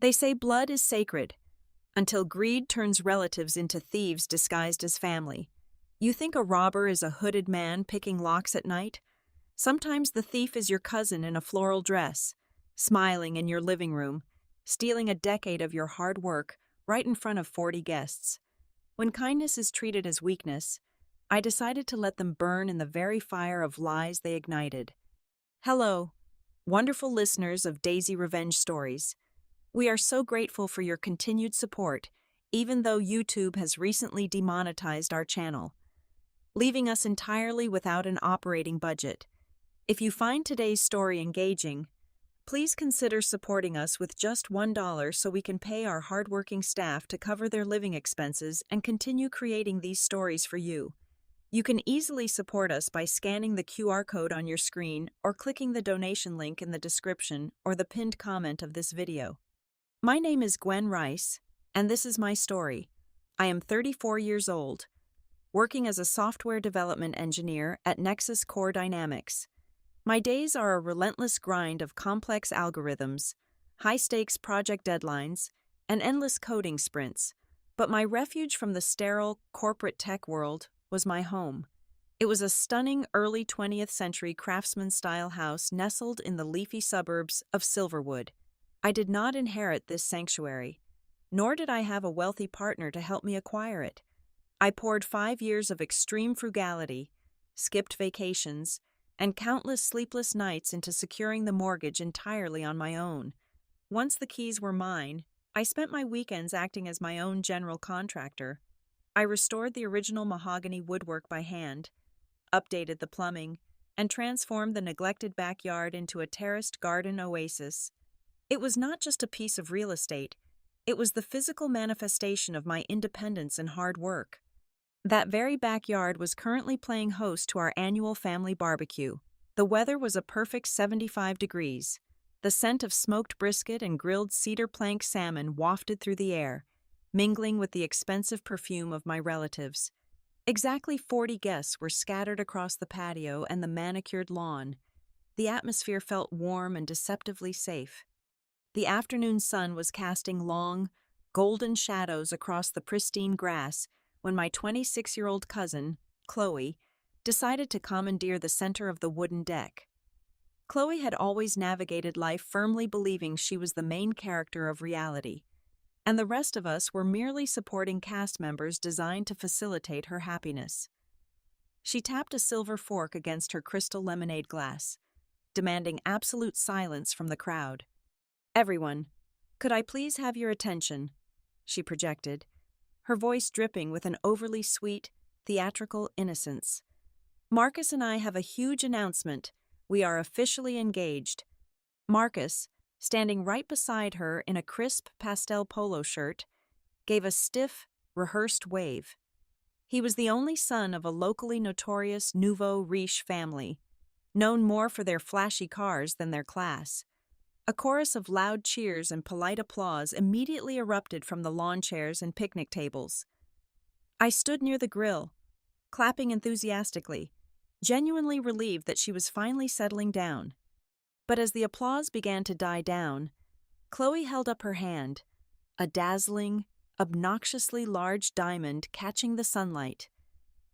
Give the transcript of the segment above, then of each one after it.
They say blood is sacred, until greed turns relatives into thieves disguised as family. You think a robber is a hooded man picking locks at night? Sometimes the thief is your cousin in a floral dress, smiling in your living room, stealing a decade of your hard work right in front of 40 guests. When kindness is treated as weakness, I decided to let them burn in the very fire of lies they ignited. Hello, wonderful listeners of Daisy Revenge Stories. We are so grateful for your continued support, even though YouTube has recently demonetized our channel, leaving us entirely without an operating budget. If you find today's story engaging, please consider supporting us with just $1 so we can pay our hardworking staff to cover their living expenses and continue creating these stories for you. You can easily support us by scanning the QR code on your screen or clicking the donation link in the description or the pinned comment of this video. My name is Gwen Rice, and this is my story. I am 34 years old, working as a software development engineer at Nexus Core Dynamics. My days are a relentless grind of complex algorithms, high-stakes project deadlines, and endless coding sprints, but my refuge from the sterile corporate tech world was my home. It was a stunning early 20th century craftsman-style house nestled in the leafy suburbs of Silverwood. I did not inherit this sanctuary, nor did I have a wealthy partner to help me acquire it. I poured 5 years of extreme frugality, skipped vacations, and countless sleepless nights into securing the mortgage entirely on my own. Once the keys were mine, I spent my weekends acting as my own general contractor. I restored the original mahogany woodwork by hand, updated the plumbing, and transformed the neglected backyard into a terraced garden oasis. It was not just a piece of real estate, it was the physical manifestation of my independence and hard work. That very backyard was currently playing host to our annual family barbecue. The weather was a perfect 75 degrees. The scent of smoked brisket and grilled cedar plank salmon wafted through the air, mingling with the expensive perfume of my relatives. Exactly 40 guests were scattered across the patio and the manicured lawn. The atmosphere felt warm and deceptively safe. The afternoon sun was casting long, golden shadows across the pristine grass when my 26-year-old cousin, Chloe, decided to commandeer the center of the wooden deck. Chloe had always navigated life firmly believing she was the main character of reality, and the rest of us were merely supporting cast members designed to facilitate her happiness. She tapped a silver fork against her crystal lemonade glass, demanding absolute silence from the crowd. "Everyone, could I please have your attention?" she projected, her voice dripping with an overly sweet, theatrical innocence. "Marcus and I have a huge announcement. We are officially engaged." Marcus, standing right beside her in a crisp pastel polo shirt, gave a stiff, rehearsed wave. He was the only son of a locally notorious nouveau riche family, known more for their flashy cars than their class. A chorus of loud cheers and polite applause immediately erupted from the lawn chairs and picnic tables. I stood near the grill, clapping enthusiastically, genuinely relieved that she was finally settling down. But as the applause began to die down, Chloe held up her hand, a dazzling, obnoxiously large diamond catching the sunlight.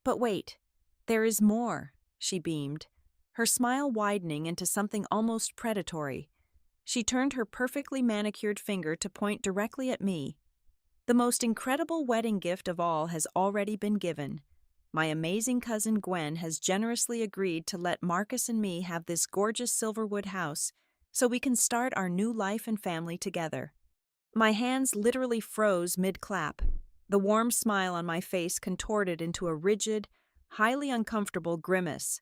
"But wait, there is more," she beamed, her smile widening into something almost predatory. She turned her perfectly manicured finger to point directly at me. "The most incredible wedding gift of all has already been given. My amazing cousin Gwen has generously agreed to let Marcus and me have this gorgeous Silverwood house so we can start our new life and family together." My hands literally froze mid-clap. The warm smile on my face contorted into a rigid, highly uncomfortable grimace.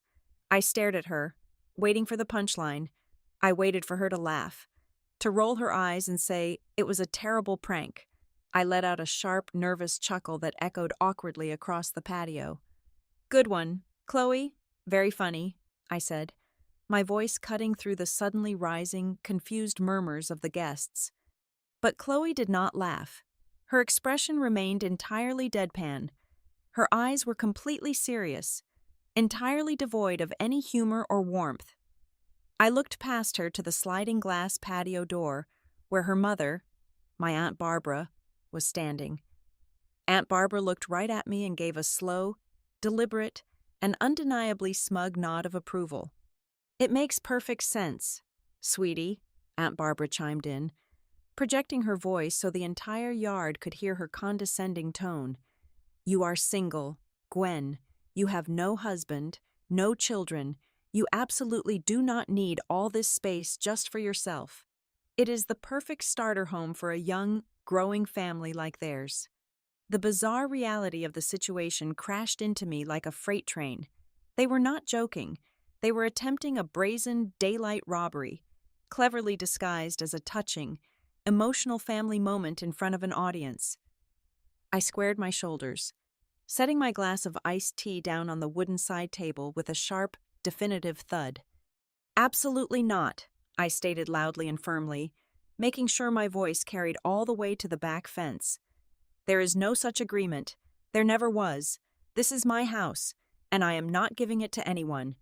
I stared at her, waiting for the punchline. I waited for her to laugh, to roll her eyes and say it was a terrible prank. I let out a sharp, nervous chuckle that echoed awkwardly across the patio. "Good one, Chloe. Very funny," I said, my voice cutting through the suddenly rising, confused murmurs of the guests. But Chloe did not laugh. Her expression remained entirely deadpan. Her eyes were completely serious, entirely devoid of any humor or warmth. I looked past her to the sliding glass patio door, where her mother, My Aunt Barbara was standing. Aunt Barbara looked right at me and gave a slow, deliberate, and undeniably smug nod of approval. "It makes perfect sense, sweetie," Aunt Barbara chimed in, projecting her voice so the entire yard could hear her condescending tone. "You are single, Gwen. You have no husband, no children. You absolutely do not need all this space just for yourself. It is the perfect starter home for a young, growing family like theirs." The bizarre reality of the situation crashed into me like a freight train. They were not joking. They were attempting a brazen daylight robbery, cleverly disguised as a touching, emotional family moment in front of an audience. I squared my shoulders, setting my glass of iced tea down on the wooden side table with a sharp, definitive thud. "Absolutely not," I stated loudly and firmly, making sure my voice carried all the way to the back fence. "There is no such agreement. There never was. This is my house, and I am not giving it to anyone.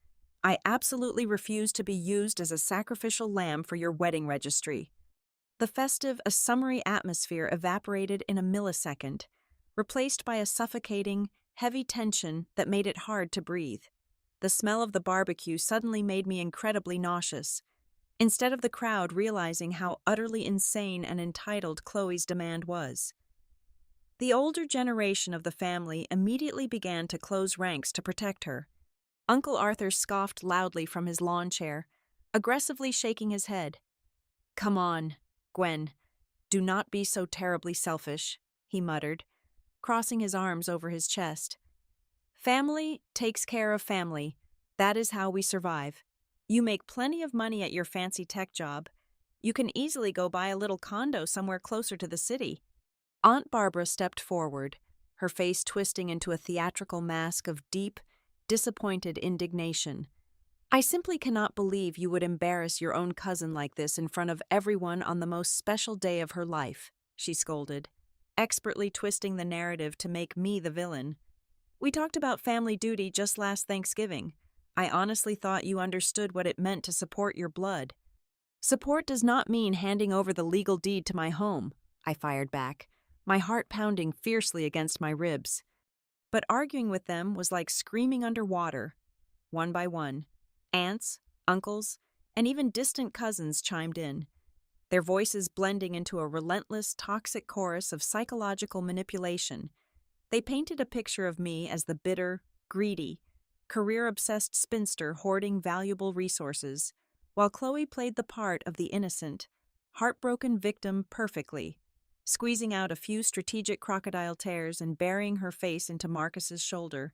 I absolutely refuse to be used as a sacrificial lamb for your wedding registry." The festive, summery atmosphere evaporated in a millisecond, replaced by a suffocating, heavy tension that made it hard to breathe. The smell of the barbecue suddenly made me incredibly nauseous. Instead of the crowd realizing how utterly insane and entitled Chloe's demand was. The older generation of the family immediately began to close ranks to protect her. Uncle Arthur scoffed loudly from his lawn chair, aggressively shaking his head. "Come on, Gwen. Do not be so terribly selfish," he muttered, crossing his arms over his chest. "Family takes care of family. That is how we survive. You make plenty of money at your fancy tech job. You can easily go buy a little condo somewhere closer to the city." Aunt Barbara stepped forward, her face twisting into a theatrical mask of deep, disappointed indignation. "I simply cannot believe you would embarrass your own cousin like this in front of everyone on the most special day of her life," she scolded, expertly twisting the narrative to make me the villain. "We talked about family duty just last Thanksgiving. I honestly thought you understood what it meant to support your blood." "Support does not mean handing over the legal deed to my home," I fired back, my heart pounding fiercely against my ribs. But arguing with them was like screaming underwater. One by one, aunts, uncles, and even distant cousins chimed in, their voices blending into a relentless, toxic chorus of psychological manipulation. They painted a picture of me as the bitter, greedy, career-obsessed spinster hoarding valuable resources, while Chloe played the part of the innocent, heartbroken victim perfectly, squeezing out a few strategic crocodile tears and burying her face into Marcus's shoulder.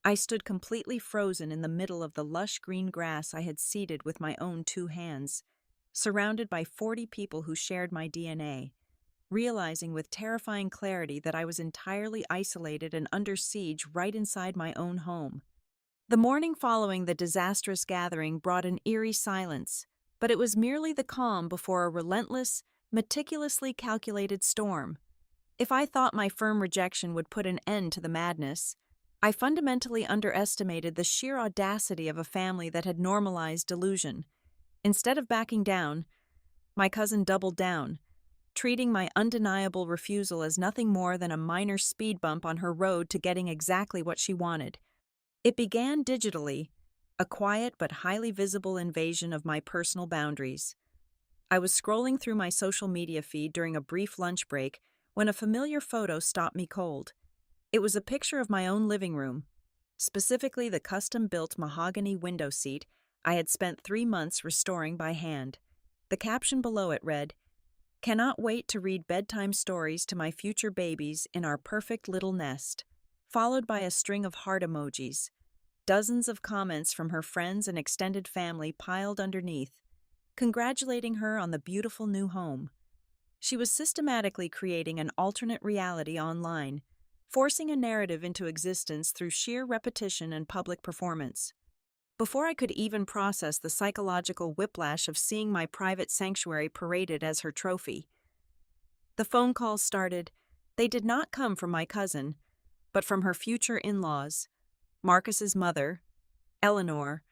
I stood completely frozen in the middle of the lush green grass I had seeded with my own 2 hands, surrounded by 40 people who shared my DNA, realizing with terrifying clarity that I was entirely isolated and under siege right inside my own home. The morning following the disastrous gathering brought an eerie silence, but it was merely the calm before a relentless, meticulously calculated storm. If I thought my firm rejection would put an end to the madness, I fundamentally underestimated the sheer audacity of a family that had normalized delusion. Instead of backing down, my cousin doubled down, treating my undeniable refusal as nothing more than a minor speed bump on her road to getting exactly what she wanted. It began digitally, a quiet but highly visible invasion of my personal boundaries. I was scrolling through my social media feed during a brief lunch break when a familiar photo stopped me cold. It was a picture of my own living room, specifically the custom-built mahogany window seat I had spent 3 months restoring by hand. The caption below it read, "Cannot wait to read bedtime stories to my future babies in our perfect little nest," followed by a string of heart emojis. Dozens of comments from her friends and extended family piled underneath, congratulating her on the beautiful new home. She was systematically creating an alternate reality online, forcing a narrative into existence through sheer repetition and public performance. Before I could even process the psychological whiplash of seeing my private sanctuary paraded as her trophy, the phone calls started. They did not come from my cousin, but from her future in-laws. Marcus's mother, Eleanor,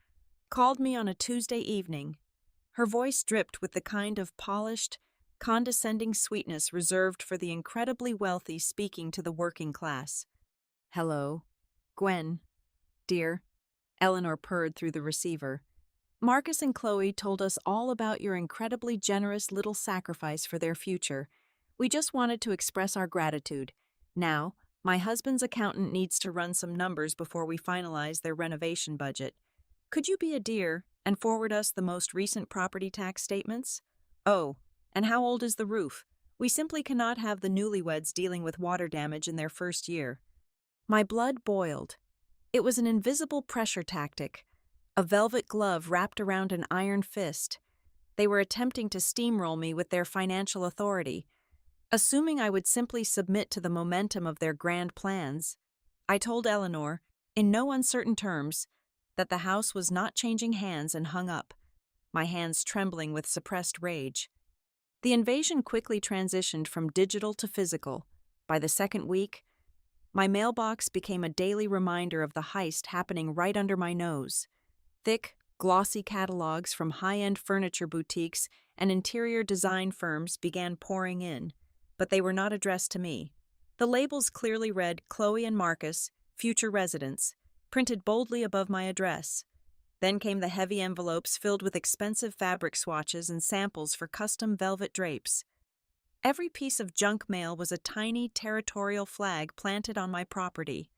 called me on a Tuesday evening. Her voice dripped with the kind of polished, condescending sweetness reserved for the incredibly wealthy speaking to the working class. "Hello, Gwen, dear," Eleanor purred through the receiver. "Marcus and Chloe told us all about your incredibly generous little sacrifice for their future. We just wanted to express our gratitude. Now, my husband's accountant needs to run some numbers before we finalize their renovation budget. Could you be a dear and forward us the most recent property tax statements? Oh, and how old is the roof? We simply cannot have the newlyweds dealing with water damage in their first year." My blood boiled. It was an invisible pressure tactic, a velvet glove wrapped around an iron fist. They were attempting to steamroll me with their financial authority, assuming I would simply submit to the momentum of their grand plans. I told Eleanor, in no uncertain terms, that the house was not changing hands and hung up, my hands trembling with suppressed rage. The invasion quickly transitioned from digital to physical. By the second week, my mailbox became a daily reminder of the heist happening right under my nose. Thick, glossy catalogs from high-end furniture boutiques and interior design firms began pouring in, but they were not addressed to me. The labels clearly read Chloe and Marcus, future residents, printed boldly above my address. Then came the heavy envelopes filled with expensive fabric swatches and samples for custom velvet drapes. Every piece of junk mail was a tiny territorial flag planted on my property.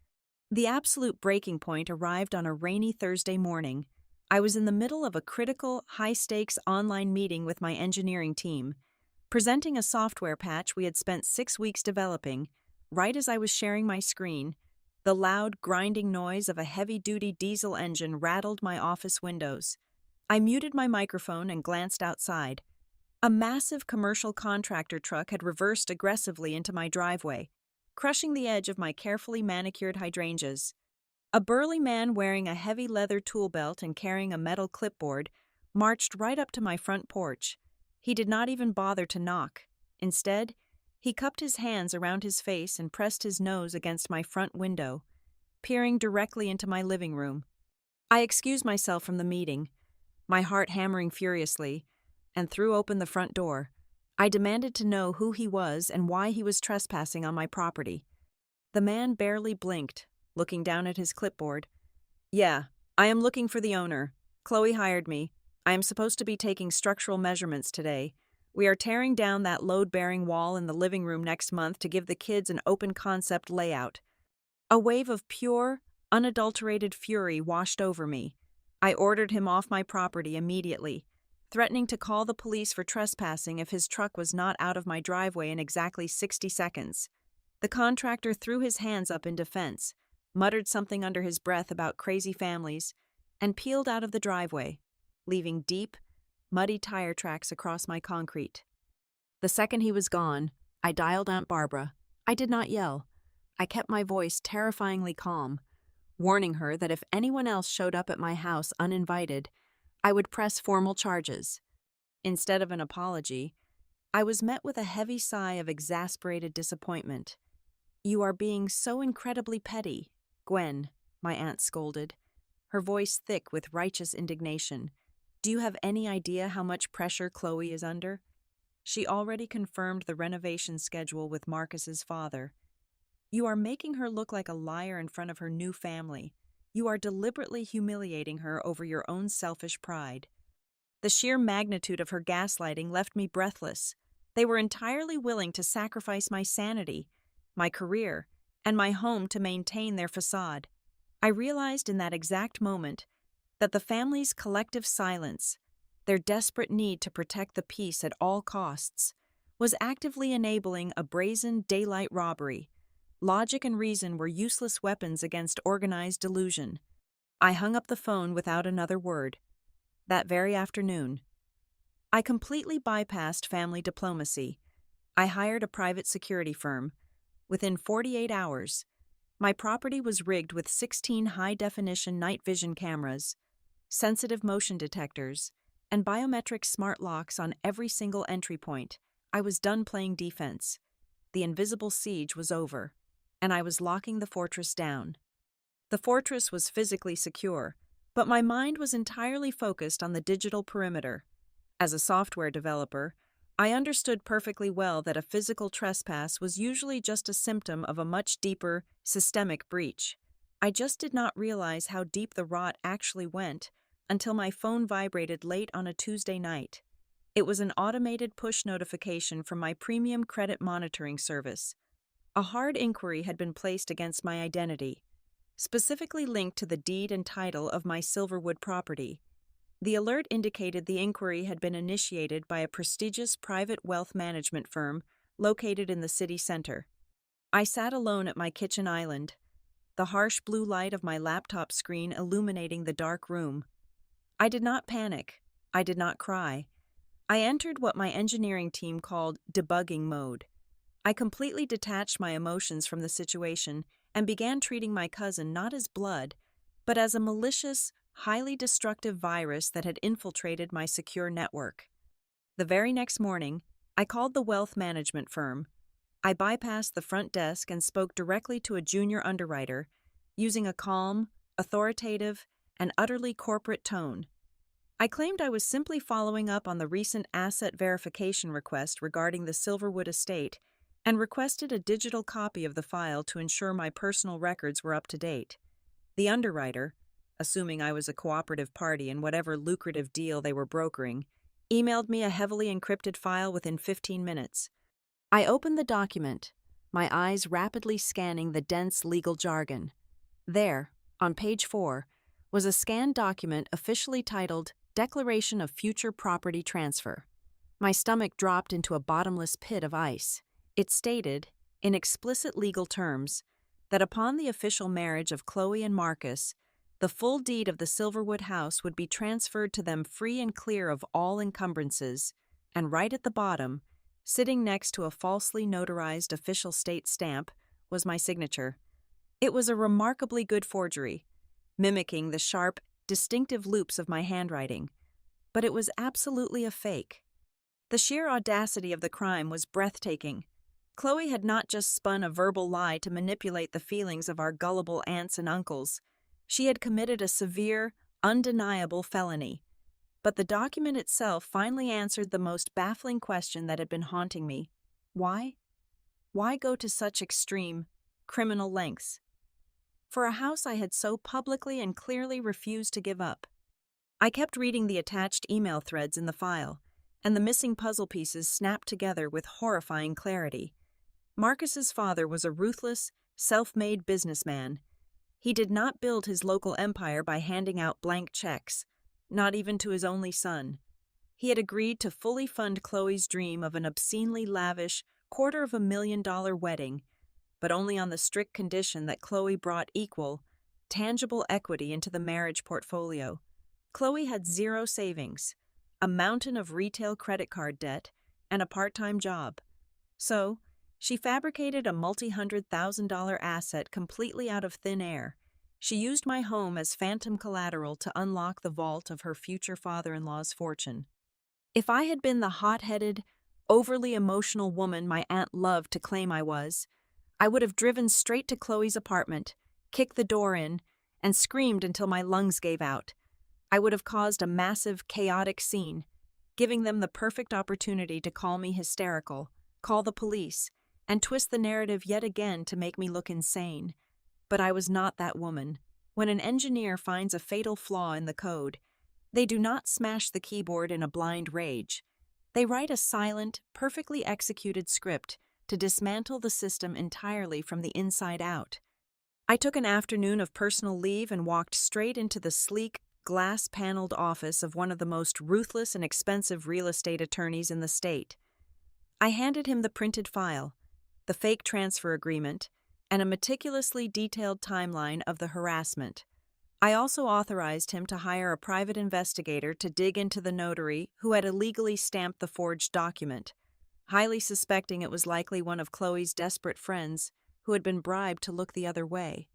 The absolute breaking point arrived on a rainy Thursday morning. I was in the middle of a critical, high-stakes online meeting with my engineering team, presenting a software patch we had spent 6 weeks developing. Right as I was sharing my screen, the loud, grinding noise of a heavy-duty diesel engine rattled my office windows. I muted my microphone and glanced outside. A massive commercial contractor truck had reversed aggressively into my driveway, crushing the edge of my carefully manicured hydrangeas. A burly man wearing a heavy leather tool belt and carrying a metal clipboard marched right up to my front porch. He did not even bother to knock. Instead, he cupped his hands around his face and pressed his nose against my front window, peering directly into my living room. I excused myself from the meeting, my heart hammering furiously, and threw open the front door. I demanded to know who he was and why he was trespassing on my property. The man barely blinked, looking down at his clipboard. "Yeah, I am looking for the owner. Chloe hired me. I am supposed to be taking structural measurements today. We are tearing down that load-bearing wall in the living room next month to give the kids an open-concept layout." A wave of pure, unadulterated fury washed over me. I ordered him off my property immediately, threatening to call the police for trespassing if his truck was not out of my driveway in exactly 60 seconds. The contractor threw his hands up in defense, muttered something under his breath about crazy families, and peeled out of the driveway, leaving deep, muddy tire tracks across my concrete. The second he was gone, I dialed Aunt Barbara. I did not yell. I kept my voice terrifyingly calm, warning her that if anyone else showed up at my house uninvited, I would press formal charges. Instead of an apology, I was met with a heavy sigh of exasperated disappointment. "You are being so incredibly petty, Gwen," my aunt scolded, her voice thick with righteous indignation. "Do you have any idea how much pressure Chloe is under?" She already confirmed the renovation schedule with Marcus's father. "You are making her look like a liar in front of her new family. You are deliberately humiliating her over your own selfish pride." The sheer magnitude of her gaslighting left me breathless. They were entirely willing to sacrifice my sanity, my career, and my home to maintain their facade. I realized in that exact moment that the family's collective silence, their desperate need to protect the peace at all costs, was actively enabling a brazen daylight robbery. Logic and reason were useless weapons against organized delusion. I hung up the phone without another word. That very afternoon, I completely bypassed family diplomacy. I hired a private security firm. Within 48 hours, my property was rigged with 16 high-definition night vision cameras, sensitive motion detectors, and biometric smart locks on every single entry point. I was done playing defense. The invisible siege was over, and I was locking the fortress down. The fortress was physically secure, but my mind was entirely focused on the digital perimeter. As a software developer, I understood perfectly well that a physical trespass was usually just a symptom of a much deeper, systemic breach. I just did not realize how deep the rot actually went until my phone vibrated late on a Tuesday night. It was an automated push notification from my premium credit monitoring service. A hard inquiry had been placed against my identity, specifically linked to the deed and title of my Silverwood property. The alert indicated the inquiry had been initiated by a prestigious private wealth management firm located in the city center. I sat alone at my kitchen island, the harsh blue light of my laptop screen illuminating the dark room. I did not panic. I did not cry. I entered what my engineering team called debugging mode. I completely detached my emotions from the situation and began treating my cousin not as blood, but as a malicious, highly destructive virus that had infiltrated my secure network. The very next morning, I called the wealth management firm. I bypassed the front desk and spoke directly to a junior underwriter, using a calm, authoritative, and utterly corporate tone. I claimed I was simply following up on the recent asset verification request regarding the Silverwood estate and requested a digital copy of the file to ensure my personal records were up to date. The underwriter, assuming I was a cooperative party in whatever lucrative deal they were brokering, emailed me a heavily encrypted file within 15 minutes. I opened the document, my eyes rapidly scanning the dense legal jargon. There, on page 4, was a scanned document officially titled Declaration of Future Property Transfer. My stomach dropped into a bottomless pit of ice. It stated, in explicit legal terms, that upon the official marriage of Chloe and Marcus, the full deed of the Silverwood house would be transferred to them free and clear of all encumbrances, and right at the bottom, sitting next to a falsely notarized official state stamp, was my signature. It was a remarkably good forgery, mimicking the sharp, distinctive loops of my handwriting, but it was absolutely a fake. The sheer audacity of the crime was breathtaking. Chloe had not just spun a verbal lie to manipulate the feelings of our gullible aunts and uncles. She had committed a severe, undeniable felony. But the document itself finally answered the most baffling question that had been haunting me. Why? Why go to such extreme, criminal lengths? For a house I had so publicly and clearly refused to give up. I kept reading the attached email threads in the file, and the missing puzzle pieces snapped together with horrifying clarity. Marcus's father was a ruthless, self-made businessman. He did not build his local empire by handing out blank checks, not even to his only son. He had agreed to fully fund Chloe's dream of an obscenely lavish $250,000 wedding, but only on the strict condition that Chloe brought equal, tangible equity into the marriage portfolio. Chloe had zero savings, a mountain of retail credit card debt, and a part-time job. So, she fabricated a multi-$100,000 asset completely out of thin air. She used my home as phantom collateral to unlock the vault of her future father-in-law's fortune. If I had been the hot-headed, overly emotional woman my aunt loved to claim I was, I would have driven straight to Chloe's apartment, kicked the door in, and screamed until my lungs gave out. I would have caused a massive, chaotic scene, giving them the perfect opportunity to call me hysterical, call the police, and twist the narrative yet again to make me look insane. But I was not that woman. When an engineer finds a fatal flaw in the code, they do not smash the keyboard in a blind rage. They write a silent, perfectly executed script to dismantle the system entirely from the inside out. I took an afternoon of personal leave and walked straight into the sleek, glass-paneled office of one of the most ruthless and expensive real estate attorneys in the state. I handed him the printed file, the fake transfer agreement, and a meticulously detailed timeline of the harassment. I also authorized him to hire a private investigator to dig into the notary who had illegally stamped the forged document, highly suspecting it was likely one of Chloe's desperate friends who had been bribed to look the other way.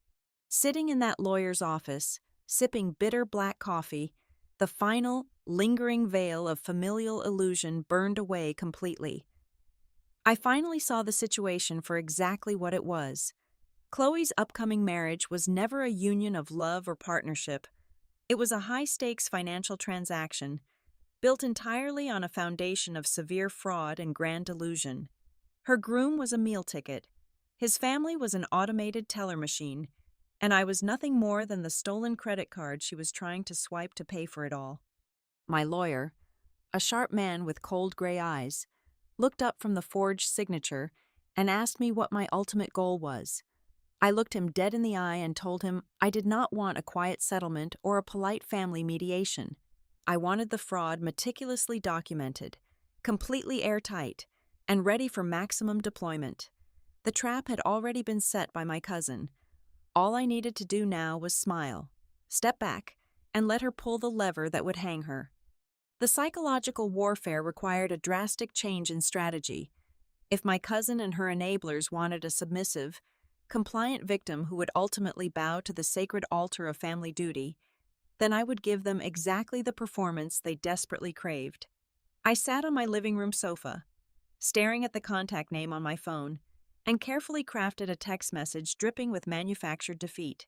Sitting in that lawyer's office, sipping bitter black coffee, the final, lingering veil of familial illusion burned away completely. I finally saw the situation for exactly what it was. Chloe's upcoming marriage was never a union of love or partnership. It was a high-stakes financial transaction, built entirely on a foundation of severe fraud and grand delusion. Her groom was a meal ticket, his family was an automated teller machine, and I was nothing more than the stolen credit card she was trying to swipe to pay for it all. My lawyer, a sharp man with cold gray eyes, looked up from the forged signature and asked me what my ultimate goal was. I looked him dead in the eye and told him I did not want a quiet settlement or a polite family mediation. I wanted the fraud meticulously documented, completely airtight, and ready for maximum deployment. The trap had already been set by my cousin. All I needed to do now was smile, step back, and let her pull the lever that would hang her. The psychological warfare required a drastic change in strategy. If my cousin and her enablers wanted a submissive, compliant victim who would ultimately bow to the sacred altar of family duty, then I would give them exactly the performance they desperately craved. I sat on my living room sofa, staring at the contact name on my phone, and carefully crafted a text message dripping with manufactured defeat.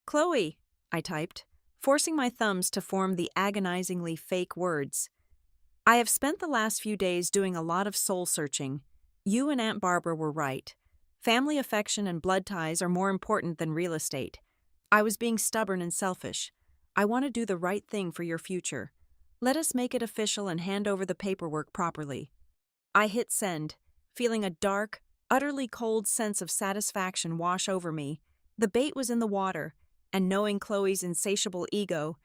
"Chloe," I typed, forcing my thumbs to form the agonizingly fake words. "I have spent the last few days doing a lot of soul-searching. You and Aunt Barbara were right. Family affection and blood ties are more important than real estate. I was being stubborn and selfish. I want to do the right thing for your future. Let us make it official and hand over the paperwork properly." I hit send, feeling a dark, utterly cold sense of satisfaction wash over me. The bait was in the water, and knowing Chloe's insatiable ego,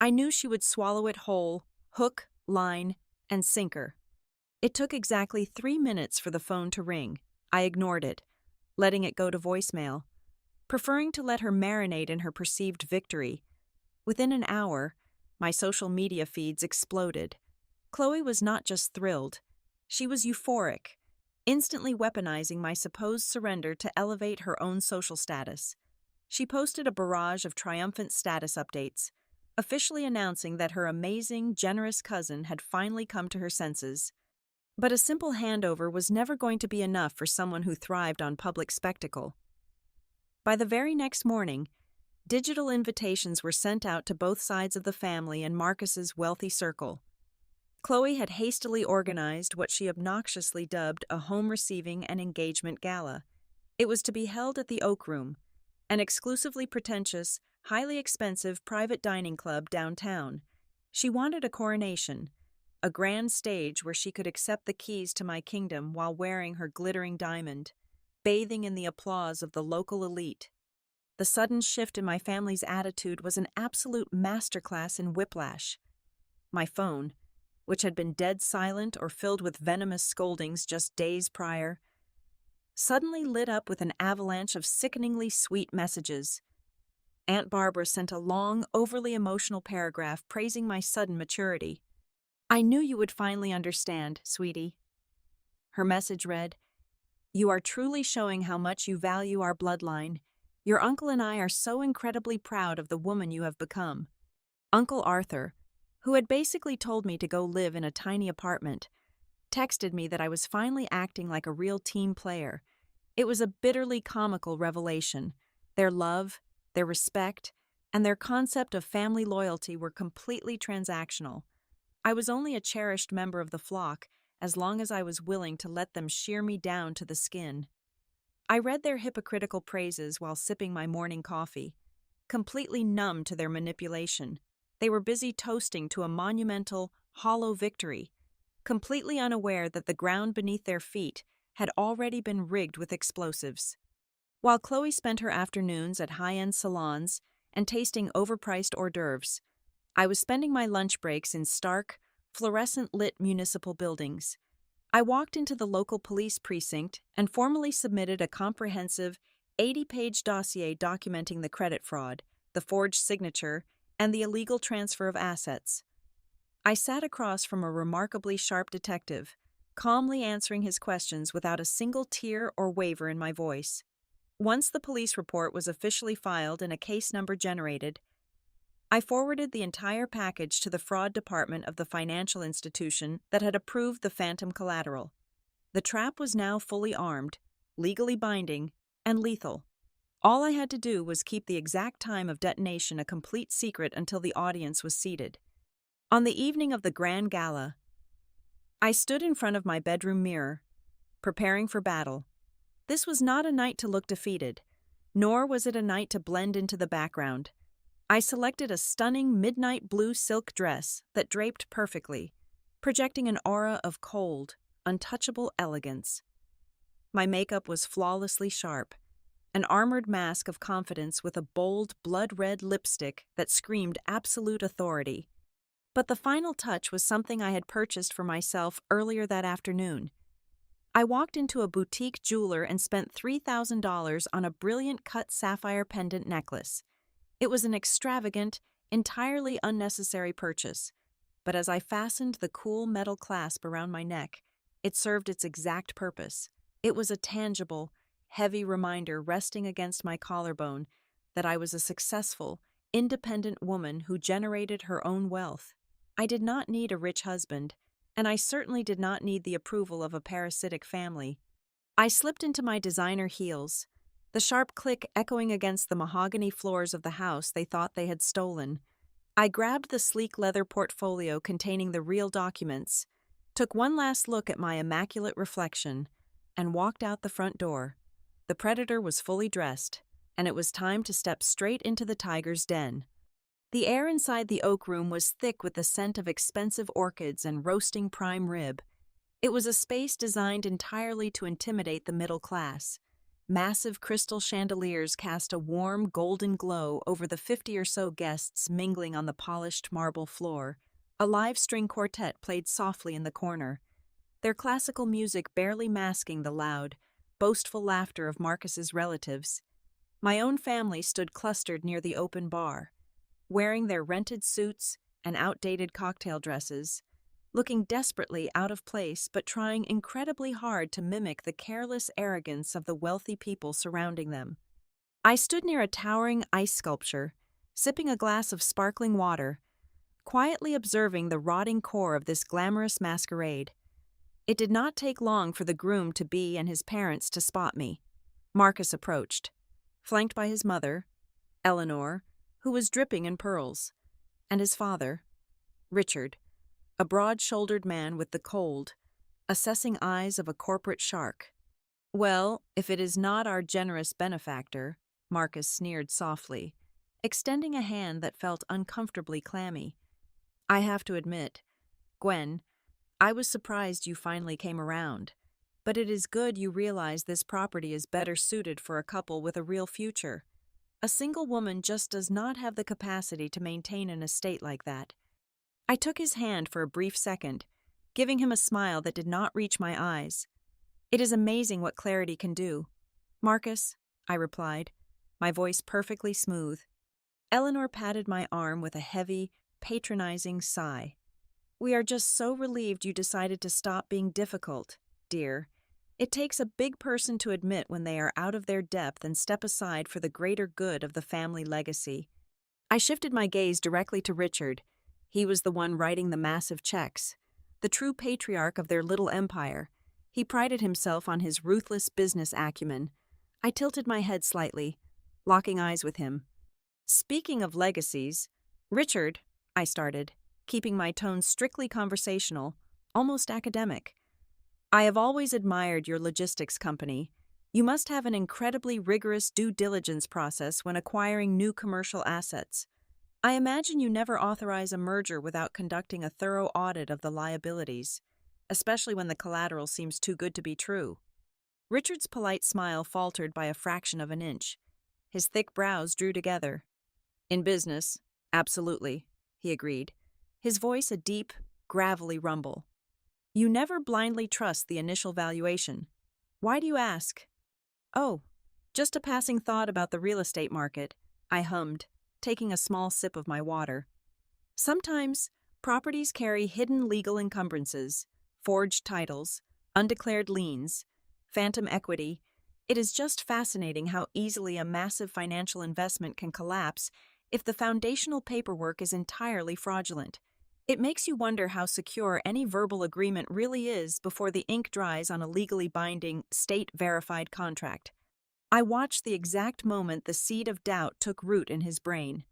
I knew she would swallow it whole, hook, line, and sinker. It took exactly 3 minutes for the phone to ring. I ignored it, letting it go to voicemail, preferring to let her marinate in her perceived victory. Within an hour, my social media feeds exploded. Chloe was not just thrilled, she was euphoric, instantly weaponizing my supposed surrender to elevate her own social status. She posted a barrage of triumphant status updates, officially announcing that her amazing, generous cousin had finally come to her senses. But a simple handover was never going to be enough for someone who thrived on public spectacle. By the very next morning, digital invitations were sent out to both sides of the family and Marcus's wealthy circle. Chloe had hastily organized what she obnoxiously dubbed a home receiving and engagement gala. It was to be held at the Oak Room, an exclusively pretentious, highly expensive private dining club downtown. She wanted a coronation, a grand stage where she could accept the keys to my kingdom while wearing her glittering diamond, bathing in the applause of the local elite. The sudden shift in my family's attitude was an absolute masterclass in whiplash. My phone, which had been dead silent or filled with venomous scoldings just days prior, suddenly lit up with an avalanche of sickeningly sweet messages. Aunt Barbara sent a long, overly emotional paragraph praising my sudden maturity. "I knew you would finally understand, sweetie." Her message read, "You are truly showing how much you value our bloodline. Your uncle and I are so incredibly proud of the woman you have become." Uncle Arthur, who had basically told me to go live in a tiny apartment, texted me that I was finally acting like a real team player. It was a bitterly comical revelation. Their love, their respect, and their concept of family loyalty were completely transactional. I was only a cherished member of the flock as long as I was willing to let them shear me down to the skin. I read their hypocritical praises while sipping my morning coffee, completely numb to their manipulation. They were busy toasting to a monumental, hollow victory, completely unaware that the ground beneath their feet had already been rigged with explosives. While Chloe spent her afternoons at high-end salons and tasting overpriced hors d'oeuvres, I was spending my lunch breaks in stark, fluorescent-lit municipal buildings. I walked into the local police precinct and formally submitted a comprehensive 80-page dossier documenting the credit fraud, the forged signature, and the illegal transfer of assets. I sat across from a remarkably sharp detective, calmly answering his questions without a single tear or waver in my voice. Once the police report was officially filed and a case number generated, I forwarded the entire package to the fraud department of the financial institution that had approved the phantom collateral. The trap was now fully armed, legally binding, and lethal. All I had to do was keep the exact time of detonation a complete secret until the audience was seated. On the evening of the grand gala, I stood in front of my bedroom mirror, preparing for battle. This was not a night to look defeated, nor was it a night to blend into the background. I selected a stunning midnight blue silk dress that draped perfectly, projecting an aura of cold, untouchable elegance. My makeup was flawlessly sharp, an armored mask of confidence with a bold, blood-red lipstick that screamed absolute authority. But the final touch was something I had purchased for myself earlier that afternoon. I walked into a boutique jeweler and spent $3,000 on a brilliant cut sapphire pendant necklace. It was an extravagant, entirely unnecessary purchase, but as I fastened the cool metal clasp around my neck, it served its exact purpose. It was a tangible, heavy reminder resting against my collarbone that I was a successful, independent woman who generated her own wealth. I did not need a rich husband, and I certainly did not need the approval of a parasitic family. I slipped into my designer heels, the sharp click echoing against the mahogany floors of the house they thought they had stolen. I grabbed the sleek leather portfolio containing the real documents, took one last look at my immaculate reflection, and walked out the front door. The predator was fully dressed, and it was time to step straight into the tiger's den. The air inside the oak room was thick with the scent of expensive orchids and roasting prime rib. It was a space designed entirely to intimidate the middle class. Massive crystal chandeliers cast a warm, golden glow over the 50 or so guests mingling on the polished marble floor. A live string quartet played softly in the corner, their classical music barely masking the loud, boastful laughter of Marcus's relatives. My own family stood clustered near the open bar, wearing their rented suits and outdated cocktail dresses, looking desperately out of place but trying incredibly hard to mimic the careless arrogance of the wealthy people surrounding them. I stood near a towering ice sculpture, sipping a glass of sparkling water, quietly observing the rotting core of this glamorous masquerade. It did not take long for the groom-to-be and his parents to spot me. Marcus approached, flanked by his mother, Eleanor, who was dripping in pearls, and his father, Richard, a broad-shouldered man with the cold, assessing eyes of a corporate shark. "Well, if it is not our generous benefactor," Marcus sneered softly, extending a hand that felt uncomfortably clammy. "I have to admit, Gwen, I was surprised you finally came around, but it is good you realize this property is better suited for a couple with a real future. A single woman just does not have the capacity to maintain an estate like that." I took his hand for a brief second, giving him a smile that did not reach my eyes. "It is amazing what clarity can do." "Marcus," I replied, my voice perfectly smooth. Eleanor patted my arm with a heavy, patronizing sigh. "We are just so relieved you decided to stop being difficult, dear. It takes a big person to admit when they are out of their depth and step aside for the greater good of the family legacy." I shifted my gaze directly to Richard. He was the one writing the massive checks, the true patriarch of their little empire. He prided himself on his ruthless business acumen. I tilted my head slightly, locking eyes with him. "Speaking of legacies, Richard," I started, keeping my tone strictly conversational, almost academic. "I have always admired your logistics company. You must have an incredibly rigorous due diligence process when acquiring new commercial assets. I imagine you never authorize a merger without conducting a thorough audit of the liabilities, especially when the collateral seems too good to be true." Richard's polite smile faltered by a fraction of an inch. His thick brows drew together. "In business, absolutely," he agreed, his voice a deep, gravelly rumble. "You never blindly trust the initial valuation. Why do you ask?" "Oh, just a passing thought about the real estate market," I hummed, taking a small sip of my water. "Sometimes, properties carry hidden legal encumbrances, forged titles, undeclared liens, phantom equity. It is just fascinating how easily a massive financial investment can collapse if the foundational paperwork is entirely fraudulent. It makes you wonder how secure any verbal agreement really is before the ink dries on a legally binding, state-verified contract." I watched the exact moment the seed of doubt took root in his brain.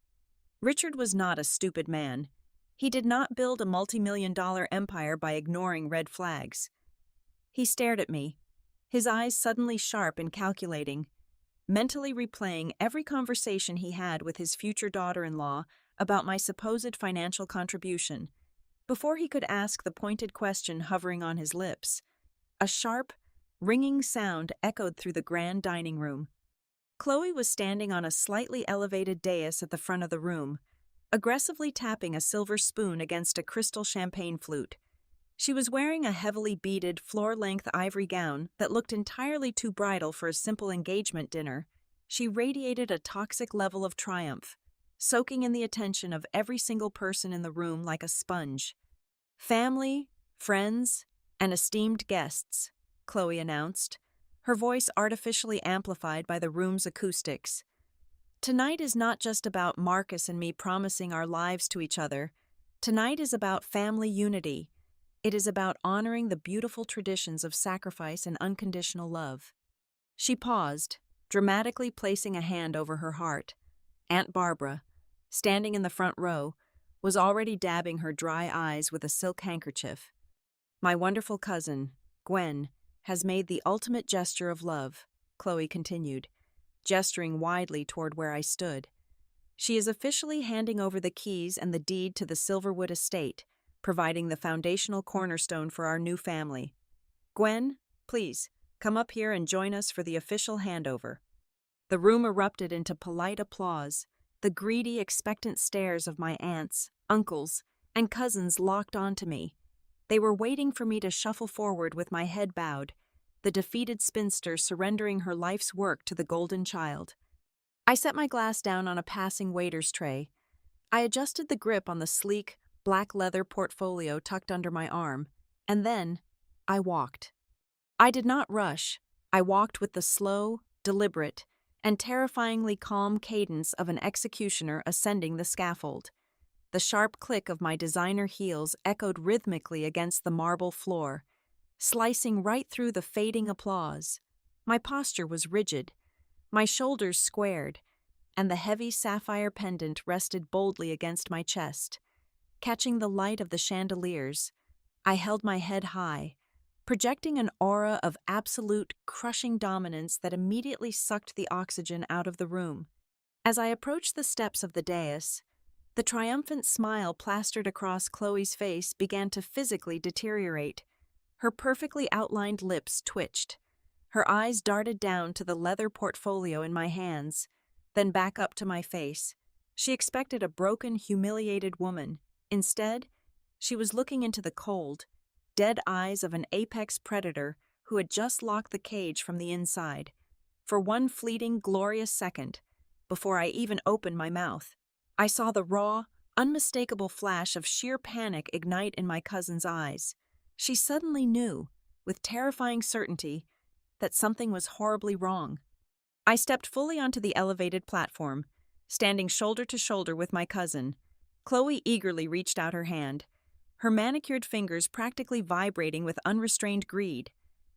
Richard was not a stupid man. He did not build a multi-million-dollar empire by ignoring red flags. He stared at me, his eyes suddenly sharp and calculating, mentally replaying every conversation he had with his future daughter-in-law about my supposed financial contribution. Before he could ask the pointed question hovering on his lips, a sharp, ringing sound echoed through the grand dining room. Chloe was standing on a slightly elevated dais at the front of the room, aggressively tapping a silver spoon against a crystal champagne flute. She was wearing a heavily beaded, floor-length ivory gown that looked entirely too bridal for a simple engagement dinner. She radiated a toxic level of triumph, soaking in the attention of every single person in the room like a sponge. "Family, friends, and esteemed guests," Chloe announced, her voice artificially amplified by the room's acoustics. "Tonight is not just about Marcus and me promising our lives to each other. Tonight is about family unity. It is about honoring the beautiful traditions of sacrifice and unconditional love." She paused, dramatically placing a hand over her heart. Aunt Barbara, standing in the front row, was already dabbing her dry eyes with a silk handkerchief. "My wonderful cousin, Gwen, has made the ultimate gesture of love," Chloe continued, gesturing widely toward where I stood. "She is officially handing over the keys and the deed to the Silverwood estate, providing the foundational cornerstone for our new family. Gwen, please, come up here and join us for the official handover." The room erupted into polite applause, the greedy, expectant stares of my aunts, uncles, and cousins locked onto me. They were waiting for me to shuffle forward with my head bowed, the defeated spinster surrendering her life's work to the golden child. I set my glass down on a passing waiter's tray. I adjusted the grip on the sleek, black leather portfolio tucked under my arm, and then I walked. I did not rush. I walked with the slow, deliberate, and terrifyingly calm cadence of an executioner ascending the scaffold. The sharp click of my designer heels echoed rhythmically against the marble floor, slicing right through the fading applause. My posture was rigid, my shoulders squared, and the heavy sapphire pendant rested boldly against my chest. Catching the light of the chandeliers, I held my head high, projecting an aura of absolute, crushing dominance that immediately sucked the oxygen out of the room. As I approached the steps of the dais, the triumphant smile plastered across Chloe's face began to physically deteriorate. Her perfectly outlined lips twitched. Her eyes darted down to the leather portfolio in my hands, then back up to my face. She expected a broken, humiliated woman. Instead, she was looking into the cold, dead eyes of an apex predator who had just locked the cage from the inside. For one fleeting, glorious second, before I even opened my mouth, I saw the raw, unmistakable flash of sheer panic ignite in my cousin's eyes. She suddenly knew, with terrifying certainty, that something was horribly wrong. I stepped fully onto the elevated platform, standing shoulder to shoulder with my cousin. Chloe eagerly reached out her hand, her manicured fingers practically vibrating with unrestrained greed.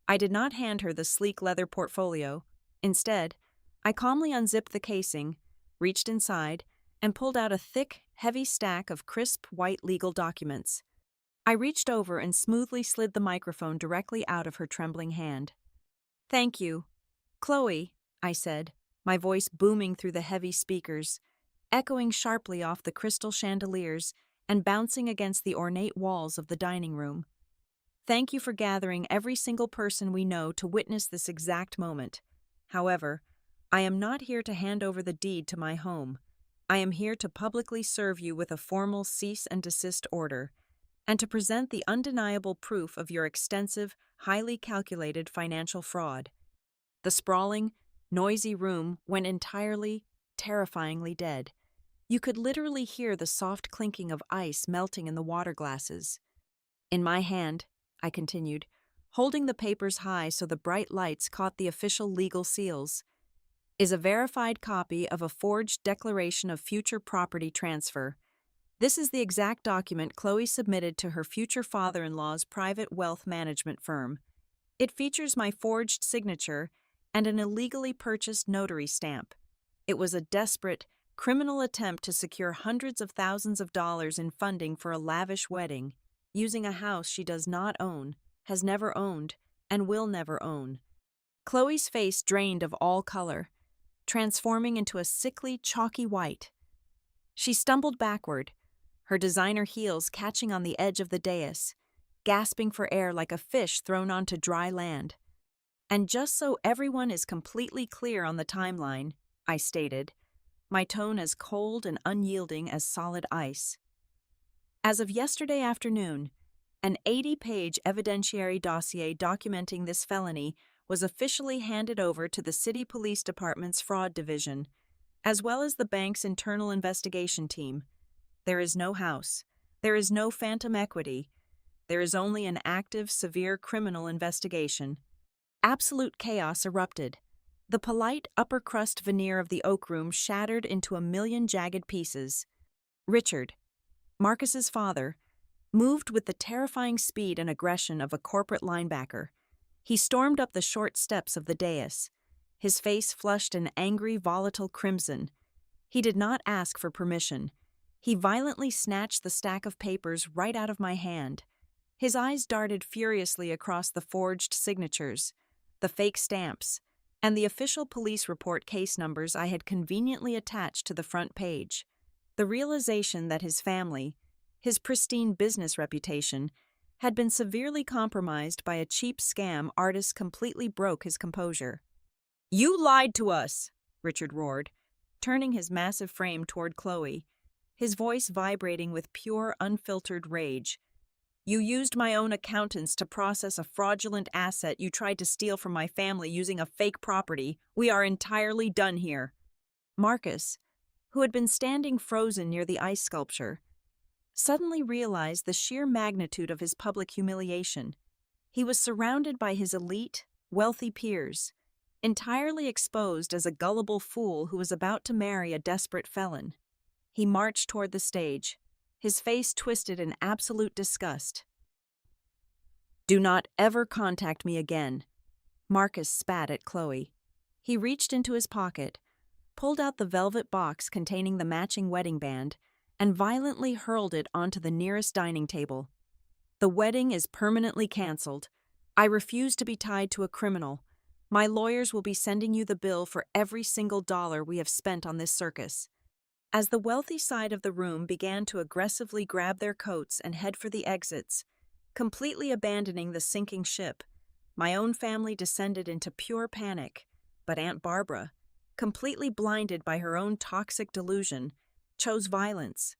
I did not hand her the sleek leather portfolio. Instead, I calmly unzipped the casing, reached inside, and pulled out a thick, heavy stack of crisp, white legal documents. I reached over and smoothly slid the microphone directly out of her trembling hand. "Thank you, Chloe," I said, my voice booming through the heavy speakers, echoing sharply off the crystal chandeliers and bouncing against the ornate walls of the dining room. "Thank you for gathering every single person we know to witness this exact moment. However, I am not here to hand over the deed to my home. I am here to publicly serve you with a formal cease and desist order, and to present the undeniable proof of your extensive, highly calculated financial fraud." The sprawling, noisy room went entirely, terrifyingly dead. You could literally hear the soft clinking of ice melting in the water glasses. "In my hand," I continued, holding the papers high so the bright lights caught the official legal seals, "is a verified copy of a forged declaration of future property transfer. This is the exact document Chloe submitted to her future father-in-law's private wealth management firm. It features my forged signature and an illegally purchased notary stamp. It was a desperate, criminal attempt to secure hundreds of thousands of dollars in funding for a lavish wedding, using a house she does not own, has never owned, and will never own. Chloe's face drained of all color, transforming into a sickly, chalky white. She stumbled backward, her designer heels catching on the edge of the dais, gasping for air like a fish thrown onto dry land. And just so everyone is completely clear on the timeline, I stated, my tone as cold and unyielding as solid ice. As of yesterday afternoon, an 80-page evidentiary dossier documenting this felony was officially handed over to the City Police Department's Fraud Division, as well as the bank's internal investigation team. There is no house. There is no phantom equity. There is only an active, severe criminal investigation. Absolute chaos erupted. The polite upper-crust veneer of the Oak Room shattered into a million jagged pieces. Richard, Marcus's father, moved with the terrifying speed and aggression of a corporate linebacker. He stormed up the short steps of the dais, his face flushed an angry, volatile crimson. He did not ask for permission. He violently snatched the stack of papers right out of my hand. His eyes darted furiously across the forged signatures, the fake stamps, and the official police report case numbers I had conveniently attached to the front page. The realization that his family, his pristine business reputation, had been severely compromised by a cheap scam artist completely broke his composure. "You lied to us!" Richard roared, turning his massive frame toward Chloe, his voice vibrating with pure, unfiltered rage. "You used my own accountants to process a fraudulent asset you tried to steal from my family using a fake property. We are entirely done here." Marcus, who had been standing frozen near the ice sculpture, suddenly realized the sheer magnitude of his public humiliation. He was surrounded by his elite, wealthy peers, entirely exposed as a gullible fool who was about to marry a desperate felon. He marched toward the stage, his face twisted in absolute disgust. "Do not ever contact me again," Marcus spat at Chloe. He reached into his pocket, pulled out the velvet box containing the matching wedding band, and violently hurled it onto the nearest dining table. "The wedding is permanently canceled. I refuse to be tied to a criminal. My lawyers will be sending you the bill for every single dollar we have spent on this circus." As the wealthy side of the room began to aggressively grab their coats and head for the exits, completely abandoning the sinking ship, my own family descended into pure panic. But Aunt Barbara, completely blinded by her own toxic delusion, chose violence.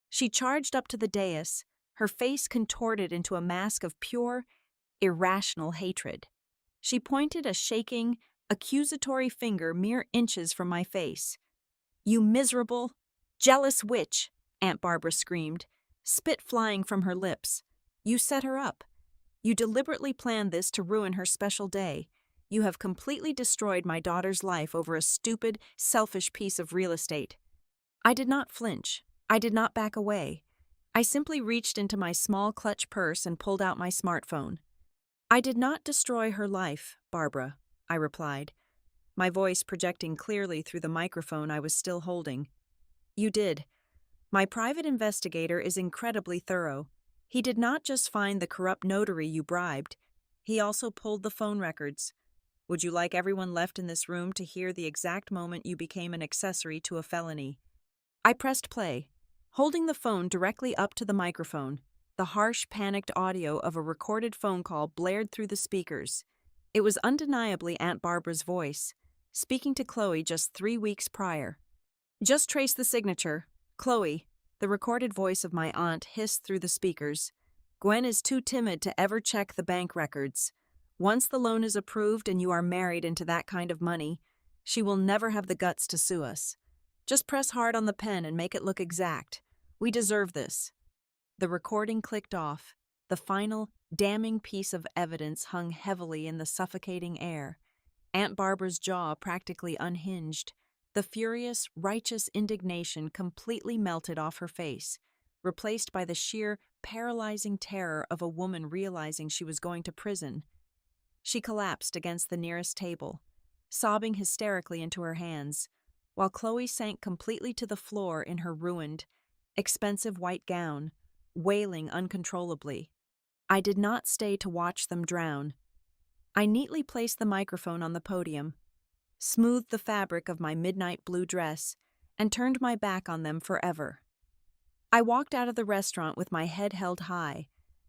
She charged up to the dais, her face contorted into a mask of pure, irrational hatred. She pointed a shaking, accusatory finger mere inches from my face. "You miserable, jealous witch," Aunt Barbara screamed, spit flying from her lips. "You set her up. You deliberately planned this to ruin her special day. You have completely destroyed my daughter's life over a stupid, selfish piece of real estate." I did not flinch. I did not back away. I simply reached into my small clutch purse and pulled out my smartphone. "I did not destroy her life, Barbara," I replied, my voice projecting clearly through the microphone I was still holding. "You did. My private investigator is incredibly thorough. He did not just find the corrupt notary you bribed, he also pulled the phone records. Would you like everyone left in this room to hear the exact moment you became an accessory to a felony?" I pressed play, holding the phone directly up to the microphone. The harsh, panicked audio of a recorded phone call blared through the speakers. It was undeniably Aunt Barbara's voice, speaking to Chloe just 3 weeks prior. "Just trace the signature. Chloe," the recorded voice of my aunt hissed through the speakers. "Gwen is too timid to ever check the bank records. Once the loan is approved and you are married into that kind of money, she will never have the guts to sue us. Just press hard on the pen and make it look exact. We deserve this." The recording clicked off. The final, damning piece of evidence hung heavily in the suffocating air. Aunt Barbara's jaw practically unhinged. The furious, righteous indignation completely melted off her face, replaced by the sheer, paralyzing terror of a woman realizing she was going to prison. She collapsed against the nearest table, sobbing hysterically into her hands. while Chloe sank completely to the floor in her ruined, expensive white gown, wailing uncontrollably. I did not stay to watch them drown. I neatly placed the microphone on the podium, smoothed the fabric of my midnight blue dress, and turned my back on them forever. I walked out of the restaurant with my head held high,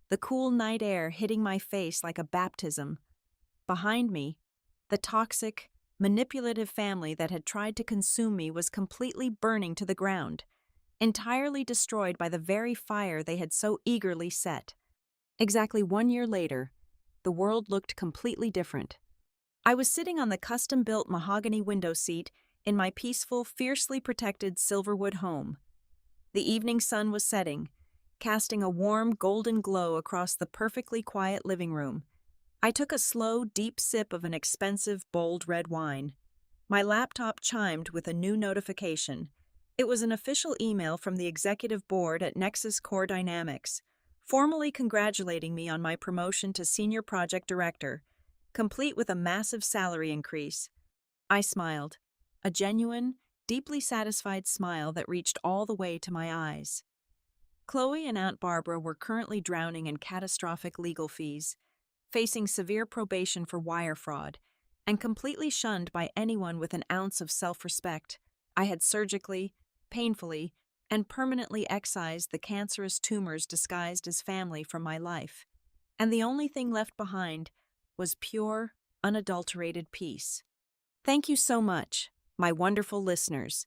the cool night air hitting my face like a baptism. Behind me, the toxic, manipulative family that had tried to consume me was completely burning to the ground, entirely destroyed by the very fire they had so eagerly set. Exactly 1 year later, the world looked completely different. I was sitting on the custom-built mahogany window seat in my peaceful, fiercely protected Silverwood home. The evening sun was setting, casting a warm, golden glow across the perfectly quiet living room. I took a slow, deep sip of an expensive, bold red wine. My laptop chimed with a new notification. It was an official email from the executive board at Nexus Core Dynamics, formally congratulating me on my promotion to Senior Project Director, complete with a massive salary increase. I smiled, a genuine, deeply satisfied smile that reached all the way to my eyes. Chloe and Aunt Barbara were currently drowning in catastrophic legal fees, facing severe probation for wire fraud, and completely shunned by anyone with an ounce of self-respect. I had surgically, painfully, and permanently excised the cancerous tumors disguised as family from my life, and the only thing left behind was pure, unadulterated peace. Thank you so much, my wonderful listeners,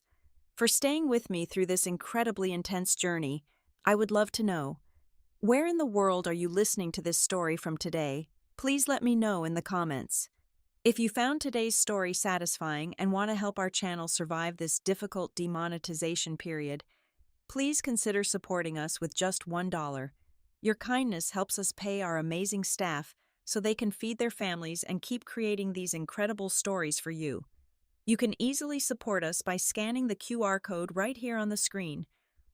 for staying with me through this incredibly intense journey. I would love to know, where in the world are you listening to this story from today? Please let me know in the comments. If you found today's story satisfying and want to help our channel survive this difficult demonetization period, please consider supporting us with just $1. Your kindness helps us pay our amazing staff so they can feed their families and keep creating these incredible stories for you. You can easily support us by scanning the QR code right here on the screen,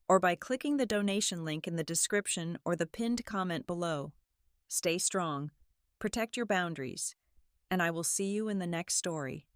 or by clicking the donation link in the description or the pinned comment below. Stay strong, protect your boundaries, and I will see you in the next story.